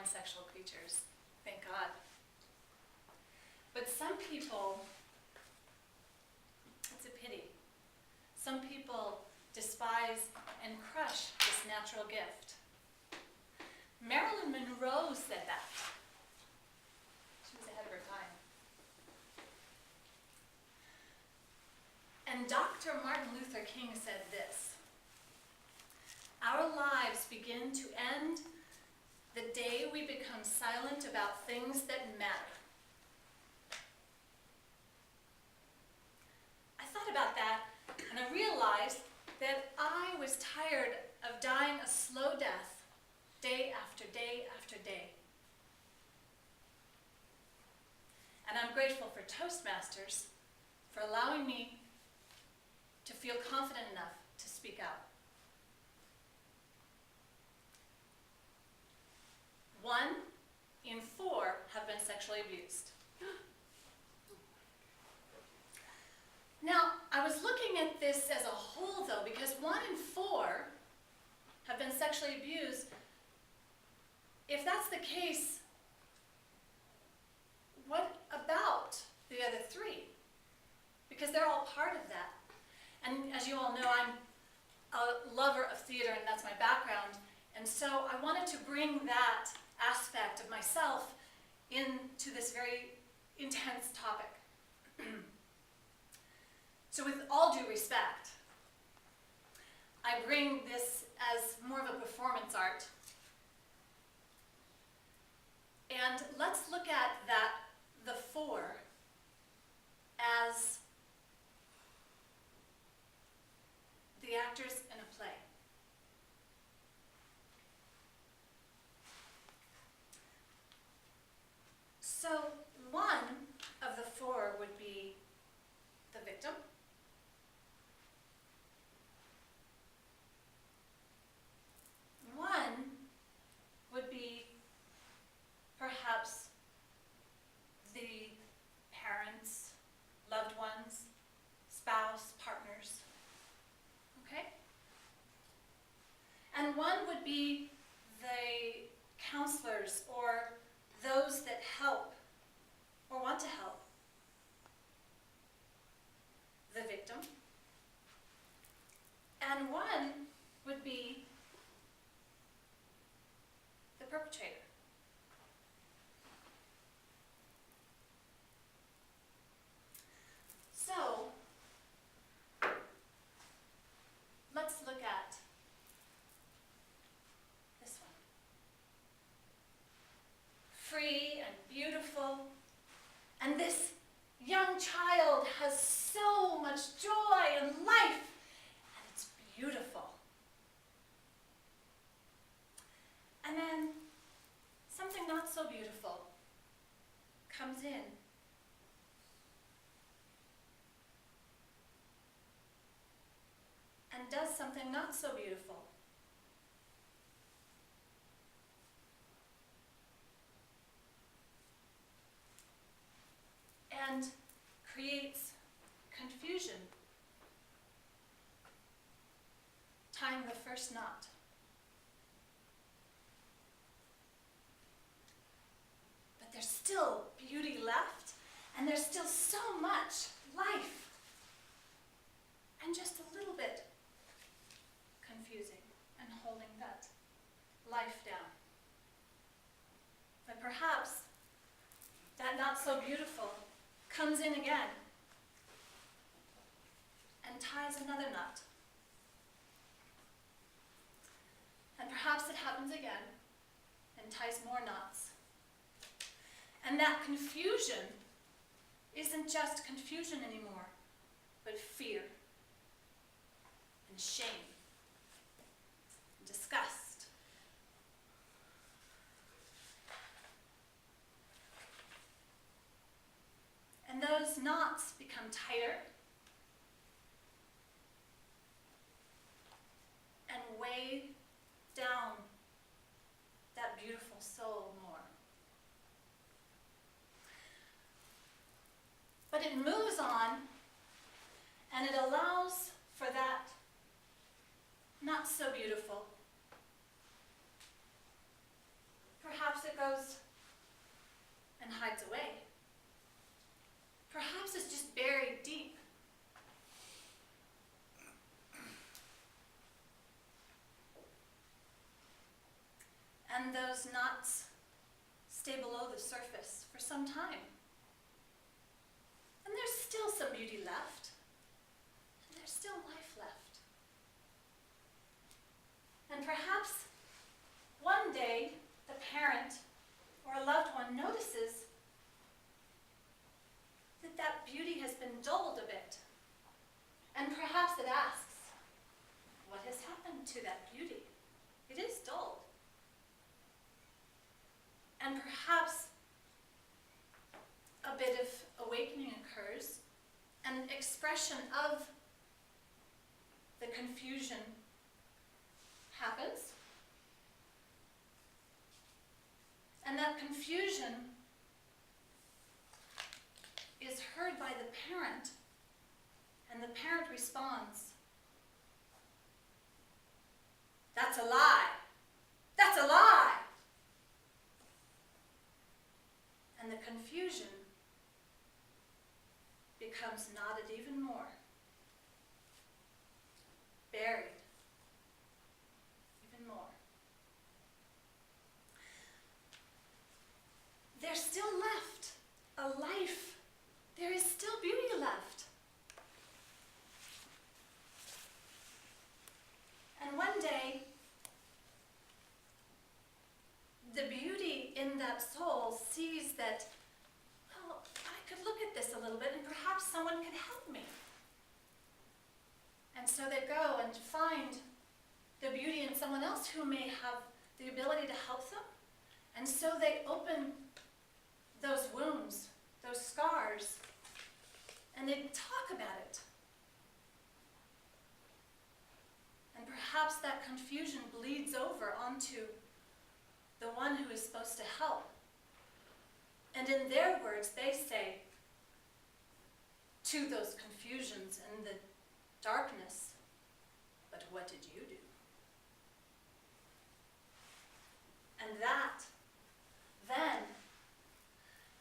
born sexual creatures, thank God. But some people, it's a pity, some people despise and crush this natural gift. Marilyn Monroe said that. She was ahead of her time. And Dr. Martin Luther King said this: "Our lives begin to end the day we become silent about things that matter." I thought about that, and I realized that I was tired of dying a slow death day after day after day. And I'm grateful for Toastmasters for allowing me to feel confident enough to speak out. 1 in 4 have been sexually abused. Now, I was looking at this as a whole, though, because 1 in 4 have been sexually abused. If that's the case, what about the other 3? Because they're all part of that. And as you all know, I'm a lover of theater, and that's my background. And so I wanted to bring that aspect of myself into this very intense topic. So with all due respect, I bring this as more of a performance art. And let's look at that, the 4, as the actors in a play. So 1 of the 4 would be the victim. 1 would be perhaps the parents, loved ones, spouse, partners. Okay? And 1 would be the counselors or those that help or want to help the victim. And 1 would be the perpetrator. So, let's look at this one. Free and beautiful, and this young child has so much joy and life, and it's beautiful. And then something not so beautiful comes in. And does something not so beautiful. And creates confusion, tying the first knot. But there's still beauty left, and there's still so much life, and just a little bit confusing and holding that life down. But perhaps that not so beautiful comes in again and ties another knot. And perhaps it happens again and ties more knots. And that confusion isn't just confusion anymore, but fear and shame and disgust. And those knots become tighter and weigh down that beautiful soul more. But it moves on, and it allows for that not so beautiful. Perhaps it And those knots stay below the surface for some time. And there's still some beauty left. And there's still life left. And perhaps one day the parent or a loved one notices that that beauty has been dulled a bit. And perhaps it asks, what has happened to that beauty? It is dulled. And perhaps a bit of awakening occurs, and expression of the confusion happens. And that confusion is heard by the parent, and the parent responds, "That's a lie. That's a lie." And the confusion becomes knotted even more, buried even more. There's still left a life. There is still beauty left. And one day, the beauty in that soul sees that, oh, I could look at this a little bit and perhaps someone could help me. And so they go and find the beauty in someone else who may have the ability to help them. And so they open those wounds, those scars, and they talk about it. And perhaps that confusion bleeds over onto the one who is supposed to help. And in their words, they say to those confusions and the darkness, "But what did you do?" And that then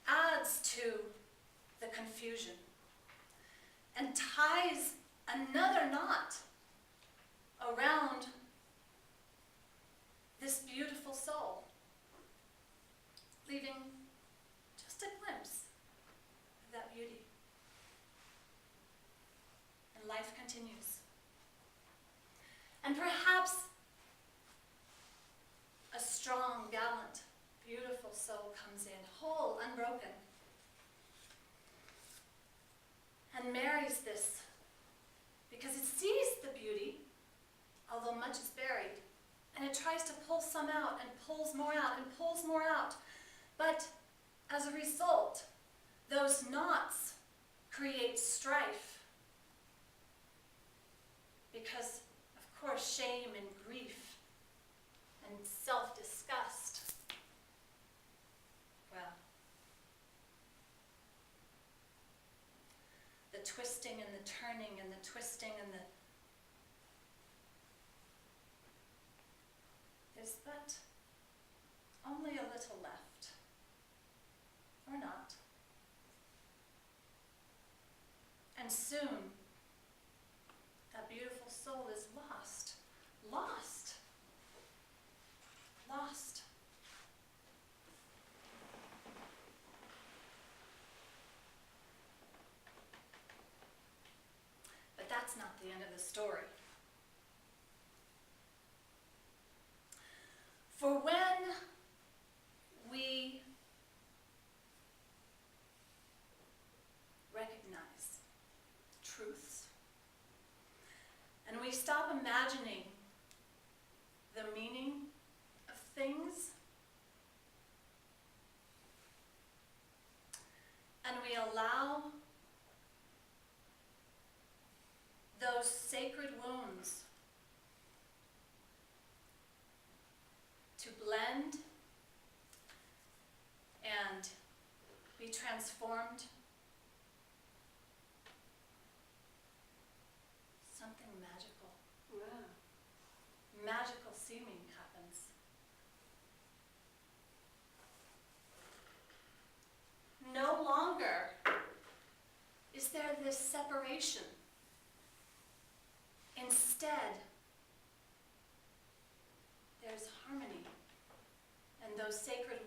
adds to the confusion and ties another knot around this beautiful soul, leaving just a glimpse of that beauty. And life continues. And perhaps a strong, gallant, beautiful soul comes in, whole, unbroken, and marries this because it sees the beauty, although much is buried, and it tries to pull some out and pulls more out and pulls more out. But as a result, those knots create strife because, of course, shame and grief and self-disgust, well, the twisting and the turning and the twisting and the... There's but only a little left, or not. And soon, that beautiful soul is lost, lost, lost. But that's not the end of the story. For when we recognize truths and we stop imagining the meaning of things and we allow those sacred wounds to blend and be transformed, something magical. Wow. Magical seeming happens. No longer is there this separation. Instead, there's harmony those sacred